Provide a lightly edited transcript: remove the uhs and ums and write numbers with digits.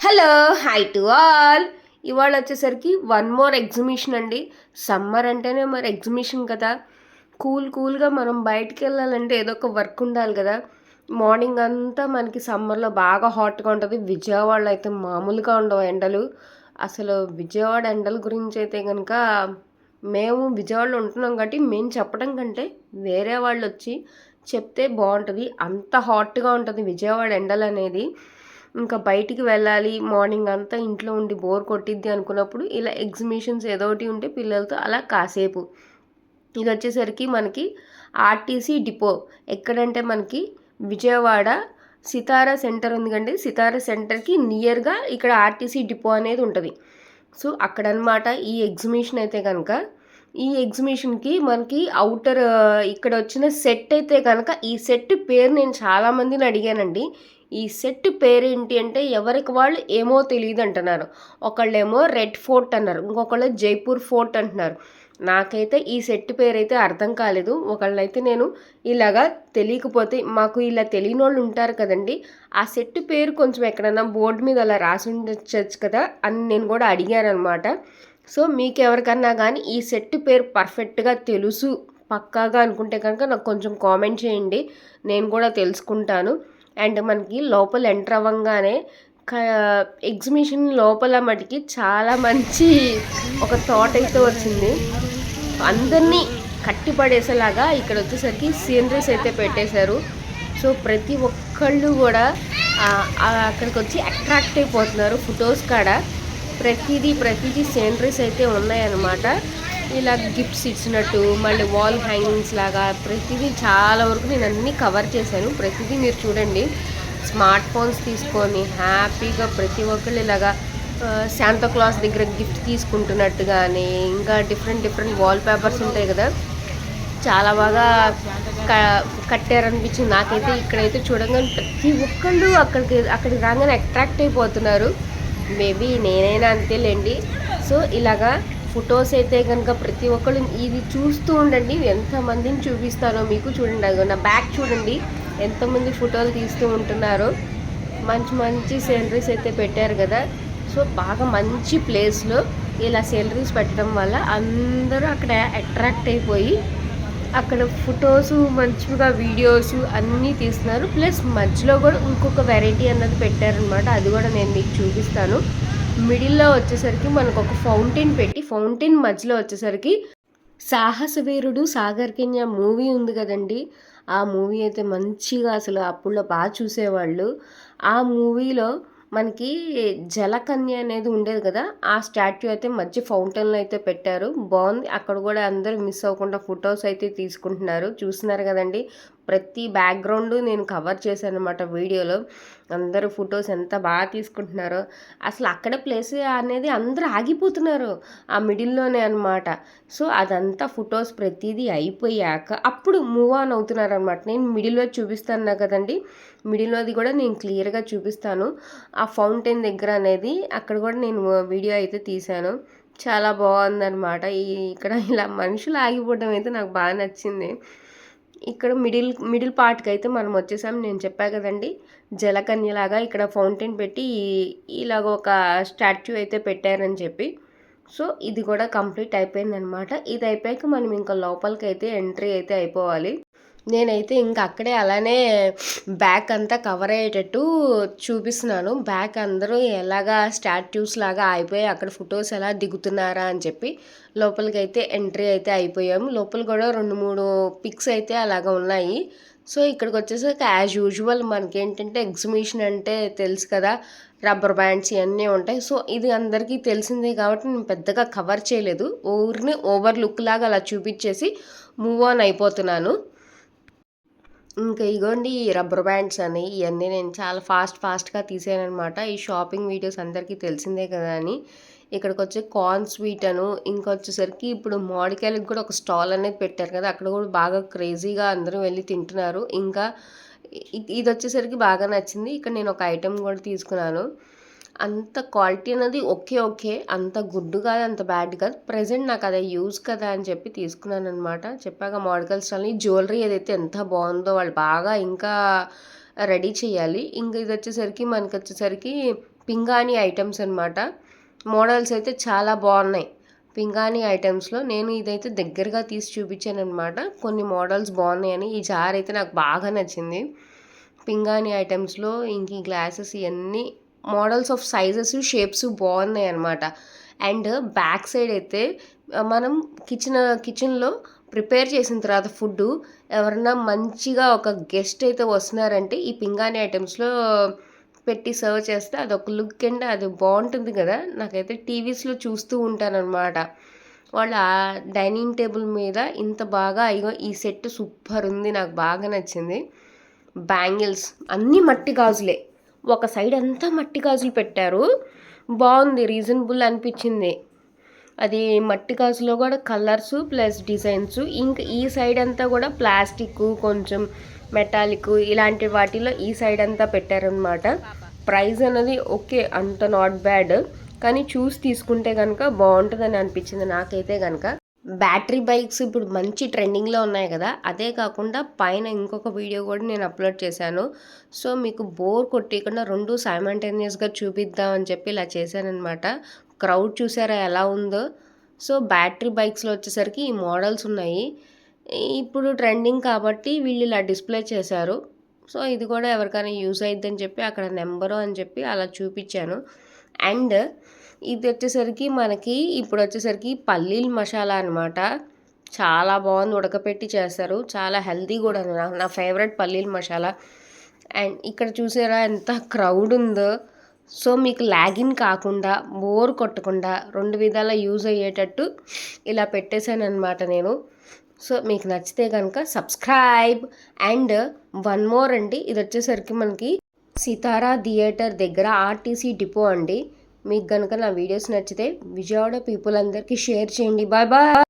Hello hi to all. ఇవాళ వచ్చేసరికి one more exhibition అండి. సమ్మర్ అంటేనే మరి ఎగ్జిబిషన్ కదా. కూల్గా మనం బయటికి వెళ్ళాలంటే ఏదో ఒక వర్క్ ఉండాలి కదా. మార్నింగ్ అంతా మనకి సమ్మర్లో బాగా హాట్గా ఉంటుంది. విజయవాడలో అయితే మామూలుగా ఉండవు ఎండలు. అసలు విజయవాడ ఎండల గురించి అయితే కనుక మేము విజయవాడలో ఉంటున్నాం కాబట్టి మేము చెప్పడం కంటే వేరే వాళ్ళు వచ్చి చెప్తే బాగుంటుంది. అంత హాట్గా ఉంటుంది విజయవాడ ఎండలు అనేది. ఇంకా బయటికి వెళ్ళాలి, మార్నింగ్ అంతా ఇంట్లో ఉండి బోర్ కొట్టిద్ది అనుకున్నప్పుడు ఇలా ఎగ్జిబిషన్స్ ఏదో ఒకటి ఉంటే పిల్లలతో అలా కాసేపు. ఇది వచ్చేసరికి మనకి ఆర్టీసీ డిపో ఎక్కడంటే మనకి విజయవాడ సితారా సెంటర్ ఉంది కండి. సితారా సెంటర్కి నియర్గా ఇక్కడ ఆర్టీసీ డిపో అనేది ఉంటుంది. సో అక్కడనమాట ఈ ఎగ్జిబిషన్ అయితే కనుక. ఈ ఎగ్జిబిషన్కి మనకి అవుటర్ ఇక్కడ వచ్చిన సెట్ అయితే కనుక ఈ సెట్ పేరు నేను చాలామందిని అడిగానండి. ఈ సెట్ పేరేంటి అంటే ఎవరికి వాళ్ళు ఏమో తెలియదు అంటున్నారు. ఒకళ్ళేమో రెడ్ ఫోర్ట్ అన్నారు, ఇంకొకళ్ళు జైపూర్ ఫోర్ట్ అంటున్నారు. నాకైతే ఈ సెట్ పేరు అయితే అర్థం కాలేదు. ఒకళ్ళైతే నేను ఇలాగా తెలియకపోతే మాకు ఇలా తెలియని వాళ్ళు ఉంటారు కదండి, ఆ సెట్ పేరు కొంచెం ఎక్కడన్నా బోర్డు మీద అలా రాసి ఉండొచ్చు కదా అని నేను కూడా అడిగాను అనమాట. సో మీకు ఎవరికన్నా కానీ ఈ సెట్ పేరు పర్ఫెక్ట్గా తెలుసు పక్కాగా అనుకుంటే కనుక నాకు కొంచెం కామెంట్ చేయండి, నేను కూడా తెలుసుకుంటాను. అండ్ మనకి లోపల ఎంటర్ అవ్వగానే ఎగ్జిబిషన్ లోపల మటుకి చాలా మంచి ఒక థాట్ అయితే వచ్చింది. అందరినీ కట్టిపడేసేలాగా ఇక్కడ వచ్చేసరికి సీనరీస్ అయితే పెట్టేశారు. సో ప్రతి ఒక్కళ్ళు కూడా అక్కడికి వచ్చి అట్రాక్ట్ అయిపోతున్నారు. ఫొటోస్ కాడ ప్రతిదీ సీనరీస్ అయితే ఉన్నాయన్నమాట. ఇలా గిఫ్ట్స్ ఇచ్చినట్టు, మళ్ళీ వాల్ హ్యాంగింగ్స్ లాగా ప్రతిదీ చాలా వరకు నేను అన్నీ కవర్ చేశాను. ప్రతిదీ మీరు చూడండి. స్మార్ట్ ఫోన్స్ తీసుకొని హ్యాపీగా ప్రతి ఒక్కళ్ళు ఇలాగా శాంతాక్లాస్ దగ్గర గిఫ్ట్ తీసుకుంటున్నట్టు కానీ, ఇంకా డిఫరెంట్ వాల్ పేపర్స్ ఉంటాయి కదా, చాలా బాగా కట్టారనిపించింది నాకైతే. ఇక్కడైతే చూడగానే ప్రతి ఒక్కళ్ళు అక్కడికి రాగానే అట్రాక్ట్ అయిపోతున్నారు. మేబీ నేనైనా అంతేలేండి. సో ఇలాగా ఫొటోస్ అయితే కనుక ప్రతి ఒక్కళ్ళు ఇది చూస్తూ ఉండండి. ఎంతమందిని చూపిస్తానో మీకు చూడండి. అది నా బ్యాక్ చూడండి ఎంతమంది ఫోటోలు తీస్తూ ఉంటున్నారో. మంచి సీనరీస్ అయితే పెట్టారు కదా. సో బాగా మంచి ప్లేస్లో ఇలా సీనరీస్ పెట్టడం వల్ల అందరూ అక్కడ అట్రాక్ట్ అయిపోయి అక్కడ ఫొటోస్ మంచిగా వీడియోస్ అన్నీ తీస్తున్నారు. ప్లస్ మధ్యలో కూడా ఇంకొక వెరైటీ అన్నది పెట్టారనమాట. అది కూడా నేను మీకు చూపిస్తాను. మిడిల్లో వచ్చేసరికి మనకు ఒక ఫౌంటైన్ పెట్టి, ఫౌంటైన్ మధ్యలో వచ్చేసరికి సాహసవీరుడు సాగర్ కెన్యా మూవీ ఉంది కదండి. ఆ మూవీ అయితే మంచిగా అసలు అప్పుడులో బాగా చూసేవాళ్ళు. ఆ మూవీలో మనకి జలకన్య అనేది ఉండేది కదా, ఆ స్టాట్యూ అయితే మధ్య ఫౌంటైన్లో అయితే పెట్టారు. బాగుంది. అక్కడ కూడా అందరూ మిస్ అవ్వకుండా ఫొటోస్ అయితే తీసుకుంటున్నారు. చూస్తున్నారు కదండి. ప్రతి బ్యాక్గ్రౌండ్ నేను కవర్ చేశాను అనమాట వీడియోలో. అందరూ ఫొటోస్ ఎంత బాగా తీసుకుంటున్నారో. అసలు అక్కడ ప్లేస్ అనేది అందరూ ఆగిపోతున్నారు ఆ మిడిల్లోనే అనమాట. సో అదంతా ఫొటోస్ ప్రతిదీ అయిపోయాక అప్పుడు మూవ్ ఆన్ అవుతున్నారు అనమాట. నేను మిడిల్లో చూపిస్తాను కదండి, మిడిల్లోది కూడా నేను క్లియర్గా చూపిస్తాను. ఆ ఫౌంటైన్ దగ్గర అనేది అక్కడ కూడా నేను వీడియో అయితే తీశాను. చాలా బాగుందనమాట. ఇక్కడ ఇలా మనుషులు ఆగిపోవడం అయితే నాకు బాగా నచ్చింది. ఇక్కడ మిడిల్ పార్ట్కి అయితే మనం వచ్చేసాం. నేను చెప్పా కదండి, జలకన్యలాగా ఇక్కడ ఫౌంటైన్ పెట్టి ఇలాగ ఒక స్టాచ్యూ అయితే పెట్టారని చెప్పి. సో ఇది కూడా కంప్లీట్ అయిపోయిందనమాట. ఇది అయిపోయాక మనం ఇంకా లోపలికి అయితే ఎంట్రీ అయితే అయిపోవాలి. నేనైతే ఇంకా అక్కడే అలానే బ్యాక్ అంతా కవర్ అయ్యేటట్టు చూపిస్తున్నాను. బ్యాక్ అందరూ ఎలాగా స్టాట్యూస్ లాగా అయిపోయి అక్కడ ఫొటోస్ ఎలా దిగుతున్నారా అని చెప్పి లోపలికి అయితే ఎంట్రీ అయితే అయిపోయాము. లోపల కూడా 2-3 పిక్స్ అయితే అలాగా ఉన్నాయి. సో ఇక్కడికి వచ్చేసరికి యాజ్ యూజువల్ మనకేంటంటే ఎగ్జిబిషన్ అంటే తెలుసు కదా, రబ్బర్ బ్యాండ్స్ ఇవన్నీ ఉంటాయి. సో ఇది అందరికీ తెలిసిందే కాబట్టి నేను పెద్దగా కవర్ చేయలేదు. ఊరిని ఓవర్ లుక్ లాగా అలా చూపించేసి మూవ్ ఆన్ అయిపోతున్నాను. ఇంకా ఇగోండి ఈ రబ్బర్ బ్యాండ్స్ అని ఇవన్నీ నేను చాలా ఫాస్ట్గా తీసాను అనమాట. ఈ షాపింగ్ వీడియోస్ అందరికీ తెలిసిందే కదా అని. ఇక్కడికి వచ్చి కార్న్ స్వీట్ అను, ఇంకా వచ్చేసరికి ఇప్పుడు మామిడికాయలకు కూడా ఒక స్టాల్ అనేది పెట్టారు కదా, అక్కడ కూడా బాగా క్రేజీగా అందరూ వెళ్ళి తింటున్నారు. ఇంకా ఇది వచ్చేసరికి బాగా నచ్చింది. ఇక్కడ నేను ఒక ఐటెం కూడా తీసుకున్నాను. అంత క్వాలిటీ అనేది ఓకే, అంత గుడ్ కాదు, అంత బ్యాడ్ కాదు. ప్రజెంట్ నాకు అదే యూజ్ కదా అని చెప్పి తీసుకున్నాను అనమాట. చెప్పాక మోడల్ స్టాల్ని జ్యువెలరీ ఏదైతే ఎంత బాగుందో వాళ్ళు బాగా ఇంకా రెడీ చేయాలి. ఇంకా ఇది వచ్చేసరికి మనకి వచ్చేసరికి పింగాణి ఐటమ్స్ అనమాట. మోడల్స్ అయితే చాలా బాగున్నాయి పింగాణి ఐటమ్స్లో. నేను ఇదైతే దగ్గరగా తీసి చూపించాను అనమాట, కొన్ని మోడల్స్ బాగున్నాయని. ఈ జార్ అయితే నాకు బాగా నచ్చింది. పింగాణి ఐటమ్స్లో ఇంక ఈ గ్లాసెస్ ఇవన్నీ మోడల్స్ ఆఫ్ సైజెస్ షేప్స్ బాగున్నాయి అనమాట. అండ్ బ్యాక్ సైడ్ అయితే మనం కిచెన్లో ప్రిపేర్ చేసిన తర్వాత ఫుడ్ ఎవరన్నా మంచిగా ఒక గెస్ట్ అయితే వస్తున్నారంటే ఈ పింగాణి ఐటమ్స్లో పెట్టి సర్వ్ చేస్తే అదొక లుక్ అండ్ అది బాగుంటుంది కదా. నాకైతే టీవీస్లో చూస్తూ ఉంటానన్నమాట. వాళ్ళ డైనింగ్ టేబుల్ మీద ఇంత బాగా అయ్యో ఈ సెట్ సూపర్ ఉంది, నాకు బాగా నచ్చింది. బ్యాంగిల్స్ అన్నీ మట్టి గాజులే, ఒక సైడ్ అంతా మట్టి గాజులు పెట్టారు, బాగుంది, రీజనబుల్ అనిపించింది. అది మట్టి గాజులో కూడా కలర్స్ ప్లస్ డిజైన్స్. ఇంకా ఈ సైడ్ అంతా కూడా ప్లాస్టిక్ కొంచెం మెటాలిక్ ఇలాంటి వాటిలో ఈ సైడ్ అంతా పెట్టారనమాట. ప్రైస్ అనేది ఓకే, అంత నాట్ బ్యాడ్, కానీ చూసి తీసుకుంటే కనుక బాగుంటుందని అనిపించింది నాకైతే కనుక. బ్యాటరీ బైక్స్ ఇప్పుడు మంచి ట్రెండింగ్లో ఉన్నాయి కదా, అదే కాకుండా పైన ఇంకొక వీడియో కూడా నేను అప్లోడ్ చేశాను. సో మీకు బోర్ కొట్టకుండా రెండు సైమల్టేనియస్గా చూపిద్దామని చెప్పి ఇలా చేశానమాట. క్రౌడ్ చూసారా ఎలా ఉందో. సో బ్యాటరీ బైక్స్లో వచ్చేసరికి ఈ మోడల్స్ ఉన్నాయి, ఇప్పుడు ట్రెండింగ్ కాబట్టి వీళ్ళు ఇలా డిస్ప్లే చేశారు. సో ఇది కూడా ఎవరికైనా యూజ్ అయిద్దని చెప్పి అక్కడ నెంబరు అని చెప్పి అలా చూపించాను. అండ్ ఇది వచ్చేసరికి మనకి ఇప్పుడు వచ్చేసరికి పల్లీల మసాలా అనమాట. చాలా బాగుంది, ఉడకపెట్టి చేస్తారు, చాలా హెల్తీ కూడా. నా ఫేవరెట్ పల్లీల మసాలా. అండ్ ఇక్కడ చూసారా ఎంత క్రౌడ్ ఉందో. సో మీకు లాగిన్ కాకుండా బోర్ కొట్టకుండా రెండు విధాలా యూజ్ అయ్యేటట్టు ఇలా పెట్టేశాను అనమాట నేను. సో మీకు నచ్చితే కనుక సబ్స్క్రైబ్. అండ్ వన్ మోర్ అండి, ఇది వచ్చేసరికి మనకి సితారా థియేటర్ దగ్గర ఆర్టీసీ డిపో అండి. మీకు కనుక నా వీడియోస్ నచ్చితే విజయవాడ పీపుల్ అందరికీ షేర్ చేయండి. Bye bye.